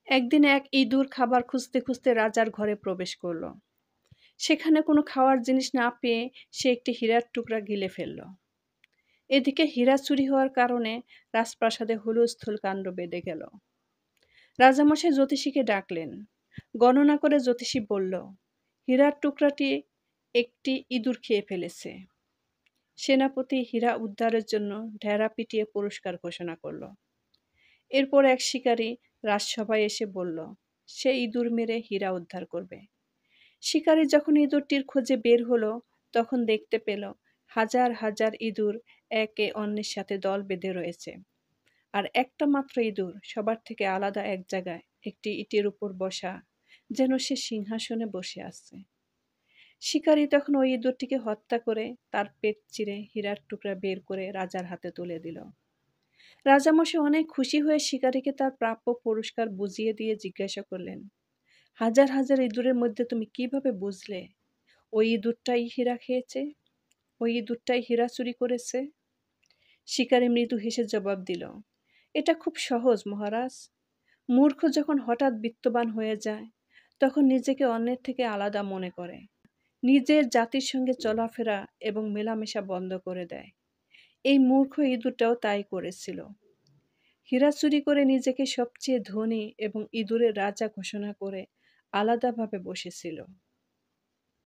একদিন এক ইঁদুর খাবার খুঁজতে খুঁজতে রাজার ঘরে প্রবেশ করল। সেখানে কোনো খাওয়ার জিনিস না পেয়ে সে একটি হীরার টুকরা গিলে ফেলল। এদিকে হীরা চুরি হওয়ার কারণে রাজপ্রাসাদে হুলস্থুল কাণ্ড বেঁধে গেল। রাজামশাই জ্যোতিষীকে ডাকলেন। গণনা করে জ্যোতিষী বলল, হীরার টুকরাটি একটি ইঁদুর খেয়ে ফেলেছে। সেনাপতি হীরা উদ্ধারের জন্য ঢেরা পিটিয়ে পুরস্কার ঘোষণা করল। এরপর এক শিকারী রাজসভায় এসে বলল, সে ইঁদুর মেরে হীরা উদ্ধার করবে। শিকারী যখন ইঁদুরটির খোঁজে বের হলো, তখন দেখতে পেল হাজার হাজার ইঁদুর একে অন্যের সাথে দল বেঁধে রয়েছে। আর একটা মাত্র ইঁদুর সবার থেকে আলাদা এক জায়গায় একটি ইটের উপর বসা, যেন সে সিংহাসনে বসে আছে। শিকারী তখন ওই ইঁদুরটিকে হত্যা করে তার পেট চিরে হীরার টুকরা বের করে রাজার হাতে তুলে দিল। রাজামশাই অনেক খুশি হয়ে শিকারীকে তার প্রাপ্য পুরস্কার বুঝিয়ে দিয়ে জিজ্ঞাসা করলেন, হাজার হাজার ইঁদুরের মধ্যে তুমি কিভাবে বুঝলে ওই ইঁদুরটাই হীরা খেয়েছে, ওই ইঁদুরটাই হীরা চুরি করেছে? শিকারী মৃদু হেসে জবাব দিল, এটা খুব সহজ মহারাজ। মূর্খ যখন হঠাৎ বিত্তবান হয়ে যায়, তখন নিজেকে অন্যের থেকে আলাদা মনে করে, নিজের জাতির সঙ্গে চলাফেরা এবং মেলামেশা বন্ধ করে দেয়। এই মূর্খ ইঁদুরটাও তাই করেছিল। হীরা চুরি করে নিজেকে সবচেয়ে ধনী এবং ইঁদুরের রাজা ঘোষণা করে আলাদাভাবে বসেছিল।